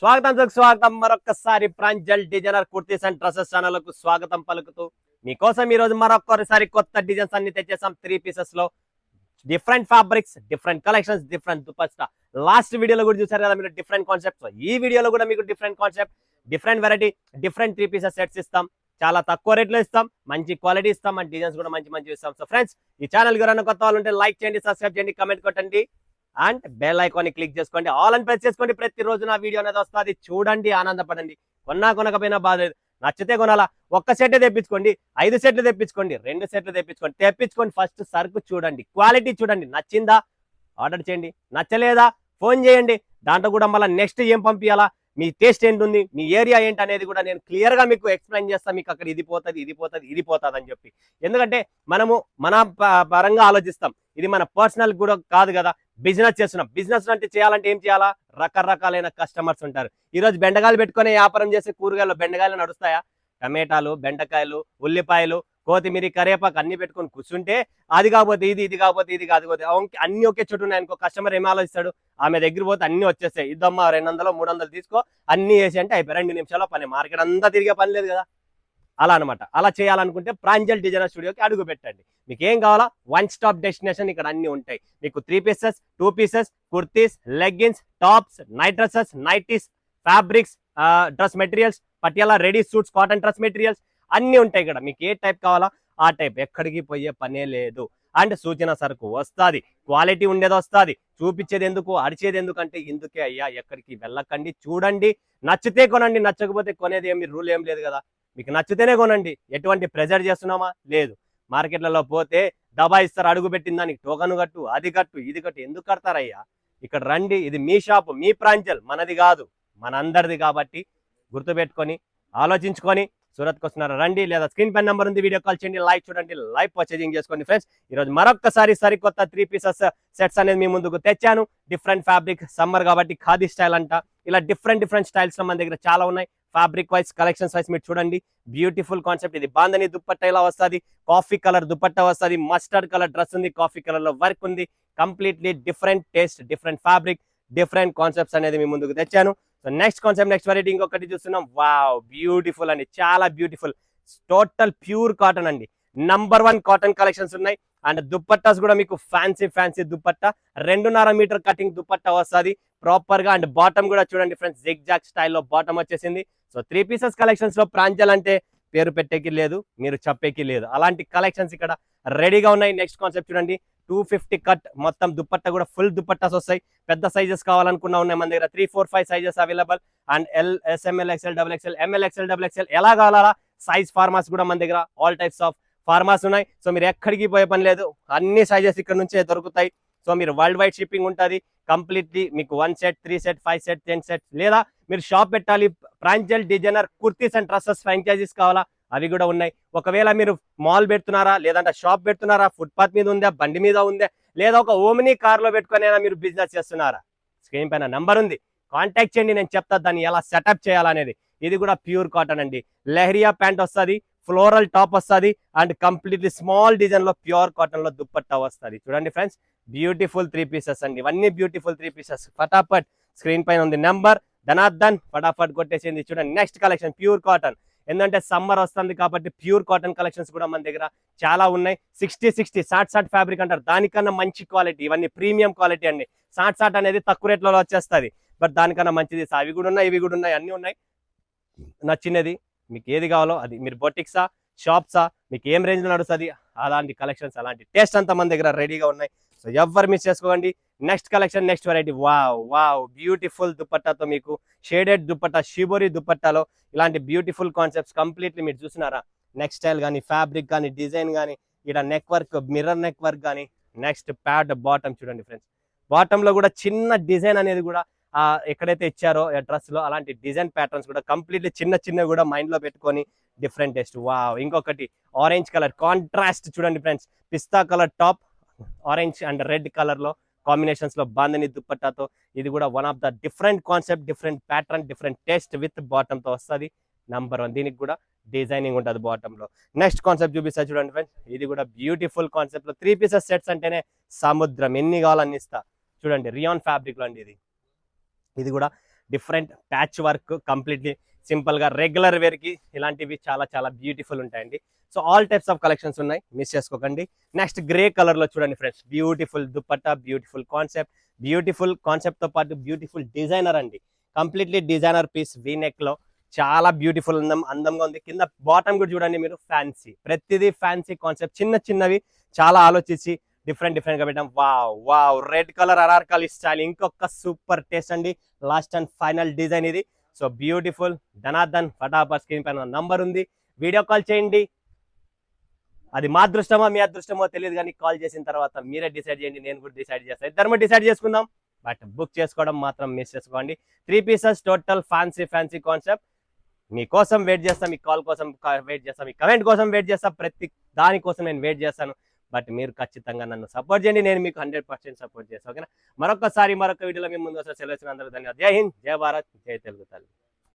స్వాగతం మరొకసారి Pranjal designer kurtis and dresses channel కు స్వాగతం పలుకుతూ మీకోసం ఈ రోజు మరొకసారి కొత్త డిజైన్స్ అన్ని తెచ్చేసాం. 3 పీసెస్ లో different fabrics, different collections, different dupatta. Last వీడియోలో కూడా చూసారు కదా మీరు డిఫరెంట్ కాన్సెప్ట్స్. ఈ వీడియోలో కూడా మీకు different concept, different variety, different 3 pieces sets ఇస్తాం. చాలా తక్కువ రేట్లో ఇస్తాం, మంచి క్వాలిటీ ఇస్తాం, అండ్ డిజైన్స్ కూడా మంచి ఇస్తాం. సో ఫ్రెండ్స్, ఈ ఛానల్ ఎవరైనా కొత్త వాళ్ళు ఉంటే లైక్ చేయండి, సబ్స్క్రైబ్ చేయండి, కమెంట్ కొట్టండి అండ్ బెల్ ఐకాన్ క్లిక్ చేసుకోండి. ఆల్ అని ప్రెస్ చేసుకోండి. ప్రతిరోజు నా వీడియో అనేది వస్తుంది, చూడండి, ఆనందపడండి. కొనకపోయినా బాధ లేదు. నచ్చితే కొనాలా, ఒక్క సెట్ తెప్పించుకోండి, 5 సెట్లు తెప్పించుకోండి, 2 సెట్లు తెప్పించుకోండి. ఫస్ట్ సరుకు చూడండి, క్వాలిటీ చూడండి, నచ్చిందా ఆర్డర్ చేయండి, నచ్చలేదా ఫోన్ చేయండి. దాంట్లో కూడా మళ్ళీ నెక్స్ట్ ఏం పంపించాలా, మీ టేస్ట్ ఏంటుంది, మీ ఏరియా ఏంటి అనేది కూడా నేను క్లియర్ గా మీకు ఎక్స్ప్లెయిన్ చేస్తాను. మీకు అక్కడ ఇది పోతుంది అని చెప్పి. ఎందుకంటే మనము మన పరంగా ఆలోచిస్తాం, ఇది మన పర్సనల్ కూడా కాదు కదా. బిజినెస్ చేస్తున్నాం. బిజినెస్ అంటే చేయాలంటే ఏం చేయాలా, రకరకాలైన కస్టమర్స్ ఉంటారు. ఈ రోజు బెండకాయలు పెట్టుకునే వ్యాపారం చేసే కూరగాయలు బెండకాయలు నడుస్తాయా? టమాటాలు, బెండకాయలు, ఉల్లిపాయలు, కొత్తిమీర, కరివేపాకు అన్ని పెట్టుకొని కూర్చుంటే అది కాకపోతే ఇది కాకపోతే ఇది కాకపోతే అన్ని ఒకే చోటు ఉన్నాయి అనుకో. కస్టమర్ ఏం ఆలోచిస్తాడు, ఆమె దగ్గర పోతే అన్ని వచ్చేస్తాయి, ఇద్దమ్మా 200 300 తీసుకో, అన్ని వేసి అంటే అయిపోయి 2 నిమిషాల్లో పని. మార్కెట్ అంతా తిరిగే పని లేదు కదా. అలా అనమాట. అలా చేయాలనుకుంటే ప్రాంజల్ డిజైనర్ స్టూడియోకి అడుగు పెట్టండి. మీకు ఏం కావాలా, వన్ స్టాప్ డెస్టినేషన్. ఇక్కడ అన్ని ఉంటాయి మీకు. 3 pieces, 2 pieces, kurtis, leggings, tops, night dresses, nighties, fabrics, dress materials, Patiala ready suits, cotton dress materials అన్ని ఉంటాయి ఇక్కడ. మీకు ఏ టైప్ కావాలా ఆ టైప్, ఎక్కడికి పోయే పనే లేదు. అండ్ సూచన సరుకు వస్తుంది, క్వాలిటీ ఉండేది వస్తుంది. చూపించేది ఎందుకు, అడిచేది ఎందుకు అంటే ఇందుకే అయ్యా. ఎక్కడికి వెళ్ళకండి, చూడండి, నచ్చితే కొనండి, నచ్చకపోతే కొనేది ఏమి రూల్ ఏం లేదు కదా. మీకు నచ్చితేనే కొనండి. ఎటువంటి ప్రెజర్ చేస్తున్నామా లేదు. మార్కెట్లలో పోతే దబా ఇస్తారు, అడుగు పెట్టిన దానికి టోకన్ కట్టు, అది కట్టు, ఇది కట్టు. ఎందుకు కడతారయ్యా? ఇక్కడ రండి, ఇది మీ షాపు, మీ ప్రాంజల్, మనది కాదు, మనందరిది. కాబట్టి గుర్తుపెట్టుకొని ఆలోచించుకొని సూరత్కి వస్తున్నారా రండి, లేదా స్క్రీన్ పైన నెంబర్ ఉంది, వీడియో కాల్ చేయండి, లైవ్ చూడండి, లైవ్ పర్చేజింగ్ చేసుకోండి. ఫ్రెండ్స్, ఈరోజు మరొకసారి సరికొత్త 3 పీసెస్ సెట్స్ అనేది మీ ముందుకు తెచ్చాను. డిఫరెంట్ ఫ్యాబ్రిక్, సమ్మర్ కాబట్టి ఖాదీ స్టైల్ అంట. ఇలా డిఫరెంట్ స్టైల్స్ మన దగ్గర చాలా ఉన్నాయి. ఫ్యాబ్రిక్ వైజ్, కలెక్షన్స్ వైజ్ మీరు చూడండి. Beautiful concept. ఇది బాందని దుపట్టా ఇలా వస్తుంది, కాఫీ కలర్ దుపట్టా వస్తుంది, మస్టర్డ్ కలర్ డ్రెస్ ఉంది, కాఫీ కలర్ లో వర్క్ ఉంది. Completely different taste, different fabric, different concepts అనేది మీ ముందుకు తెచ్చాను. So next concept, next variety ఇంకొకటి చూస్తున్నాం. వావ్, బ్యూటిఫుల్ అండి, చాలా బ్యూటిఫుల్. టోటల్ ప్యూర్ కాటన్ అండి. నంబర్ 1 కాటన్ కలెక్షన్స్ ఉన్నాయి. అండ్ దుపట్టాస్ కూడా మీకు fancy dupatta, 2.5 metre cutting dupatta వస్తుంది ప్రాపర్ గా. అండ్ బాటమ్ కూడా చూడండి ఫ్రెండ్స్, జిగ్ జాగ్ స్టైల్లో బాటమ్ వచ్చేసింది. సో 3 పీసెస్ కలెక్షన్స్ లో ప్రాంజల్ అంటే పేరు పెట్టేకి లేదు, మీరు చెప్పేకి లేదు. అలాంటి కలెక్షన్స్ ఇక్కడ రెడీగా ఉన్నాయి. నెక్స్ట్ కాన్సెప్ట్ చూడండి, 250 కట్ మొత్తం దుపట్టా కూడా ఫుల్ దుపట్టాస్ వస్తాయి. పెద్ద సైజెస్ కావాలనుకున్నా ఉన్నాయి మన దగ్గర. 3, 4, 5 sizes available. And L, SML, XL, XXL, ML, XXL ఎలా కావాలా సైజ్ ఫార్మాస్ కూడా మన దగ్గర ఆల్ టైప్స్ ఆఫ్ ఫార్మాస్ ఉన్నాయి. సో మీరు ఎక్కడికి పోయే పని లేదు, అన్ని సైజెస్ ఇక్కడ నుంచే దొరుకుతాయి. సో మీరు వరల్డ్ వైడ్ షిప్పింగ్ ఉంటుంది. కంప్లీట్లీ మీకు 1 సెట్, 3 సెట్, 5 సెట్, 10 సెట్, లేదా మీరు షాప్ పెట్టాలి, Pranjal designer kurtis and dresses franchises కావాలా, అవి కూడా ఉన్నాయి. ఒకవేళ మీరు మాల్ పెడుతున్నారా, లేదంటే షాప్ పెడుతున్నారా, ఫుట్పాత్ మీద ఉందా, బండి మీద ఉందా, లేదా ఒక ఓమినీ కార్ లో పెట్టుకునైనా మీరు బిజినెస్ చేస్తున్నారా, స్క్రీన్ పైన నంబర్ ఉంది, కాంటాక్ట్ చేయండి. నేను చెప్తా దాన్ని ఎలా సెటప్ చేయాలనేది. ఇది కూడా ప్యూర్ కాటన్ అండి. లెహరియా ప్యాంట్ వస్తుంది, ఫ్లోరల్ టాప్ వస్తుంది, అండ్ కంప్లీట్లీ స్మాల్ డిజైన్ లో ప్యూర్ కాటన్ లో దుపట్టా వస్తుంది. చూడండి ఫ్రెండ్స్, బ్యూటిఫుల్ 3 పీసెస్ అండి. ఇవన్నీ బ్యూటిఫుల్ 3 పీసెస్. ఫటాఫట్ స్క్రీన్ పైన ఉంది నెంబర్, ధనార్దన్, ఫటాఫట్ కొట్టేసింది. చూడండి నెక్స్ట్ కలెక్షన్ ప్యూర్ కాటన్. ఎందుకంటే సమ్మర్ వస్తుంది కాబట్టి ప్యూర్ కాటన్ కలెక్షన్స్ కూడా మన దగ్గర చాలా ఉన్నాయి. 60 సాట్ ఫ్యాబ్రిక్ అంటారు, దానికన్నా మంచి క్వాలిటీ. ఇవన్నీ ప్రీమియం క్వాలిటీ అండి. సాట్ అనేది తక్కువ రేట్లో వచ్చేస్తుంది, బట్ దానికన్నా మంచిది. అవి కూడా ఉన్నాయి, ఇవి కూడా ఉన్నాయి, అన్ని ఉన్నాయి. నచ్చినది మీకు ఏది కావాలో అది. మీరు బొటిక్సా, షాప్సా, మీకు ఏం రేంజ్ లో నడుస్తుంది అలాంటి కలెక్షన్స్, అలాంటి టేస్ట్ అంతా మన దగ్గర రెడీగా ఉన్నాయి. సో ఎవరు మిస్ చేసుకోండి. Next collection, next variety. Wow, beautiful దుపట్టాతో మీకు షేడెడ్ దుపట్టా, షిబోరి దుపట్టాలో ఇలాంటి బ్యూటిఫుల్ కాన్సెప్ట్స్ కంప్లీట్లీ మీరు చూసినారా. నెక్ స్టైల్ కానీ, ఫ్యాబ్రిక్ కానీ, డిజైన్ కానీ, ఇక్కడ neck work, mirror neck work కానీ. నెక్స్ట్ ప్యాడ్ బాటమ్ చూడండి ఫ్రెండ్స్, బాటమ్ లో కూడా చిన్న డిజైన్ అనేది కూడా ఎక్కడైతే ఇచ్చారో డ్రెస్ లో అలాంటి డిజైన్ ప్యాటర్న్స్ కూడా కంప్లీట్లీ చిన్న కూడా మైండ్ లో పెట్టుకొని డిఫరెంట్ టేస్ట్. వావ్, ఇంకొకటి ఆరెంజ్ కలర్ కాంట్రాస్ట్ చూడండి friends, pista colour top, orange and red colour లో కాంబినేషన్స్ లో బాందని దుపట్టాతో. ఇది కూడా one of the different concept, different pattern, different taste with bottom తో వస్తుంది. నంబర్ 1. దీనికి కూడా డిజైనింగ్ ఉంటుంది బాటమ్ లో. నెక్స్ట్ కాన్సెప్ట్ చూపిస్తా చూడండి ఫ్రెండ్స్, ఇది కూడా బ్యూటిఫుల్ కాన్సెప్ట్ లో 3 పీసెస్ సెట్స్ అంటేనే సముద్రం, ఎన్ని కావాలని ఇస్తా. చూడండి రియాన్ ఫ్యాబ్రిక్ లో అండి ఇది. ఇది కూడా different patch work, completely simple గా రెగ్యులర్ వేర్ కి ఇలాంటివి చాలా చాలా బ్యూటిఫుల్ ఉంటాయండి. So all types of collections ఉన్నాయి, మిస్ చేసుకోకండి. నెక్స్ట్ గ్రే కలర్ లో చూడండి friends, beautiful dupatta, beautiful concept తో పాటు బ్యూటిఫుల్ డిజైనర్ అండి. Completely designer piece, V neck లో చాలా బ్యూటిఫుల్ అందంగా ఉంది. కింద బాటమ్ కూడా చూడండి మీరు, ఫ్యాన్సీ, ప్రతిదీ ఫ్యాన్సీ కాన్సెప్ట్, చిన్నవి చాలా ఆలోచించి డిఫరెంట్ గా పెట్టాం. Wow red colour Anarkali style, ఇంకొక సూపర్ టేస్ట్ అండి. లాస్ట్ అండ్ ఫైనల్ డిజైన్ ఇది. So beautiful. ధనార్దన్ ఫటాఫట్ స్క్రీన్ పైన నంబర్ ఉంది, వీడియో కాల్ చేయండి. అది మా అదృష్టమో మీ అదృష్టమో తెలియదు, కానీ కాల్ చేసిన తర్వాత మీరే డిసైడ్ చేయండి, నేను కూడా డిసైడ్ చేస్తాను, ఇద్దరు డిసైడ్ చేసుకుందాం. బట్ బుక్ చేసుకోవడం మాత్రం మిస్ చేసుకోండి. 3 పీసెస్ టోటల్ ఫ్యాన్సీ కాన్సెప్ట్ మీకోసం వెయిట్ చేస్తాం, మీ కాల్ కోసం వెయిట్ చేస్తాం, మీ కమెంట్ కోసం వెయిట్ చేస్తాం, ప్రతి దానికోసం నేను వెయిట్ చేస్తాను. బట్ మీరు ఖచ్చితంగా నన్ను సపోర్ట్ చేయండి, నేను మీకు 100% సపోర్ట్ చేస్తాను. ఓకేనా? మరొక వీడియోలో మేము ముందు వస్తే సెలవు. అందరూ ధన్యవాదాలు. జై హింద్, జై భారత్, జై తెలుగు తల్లి.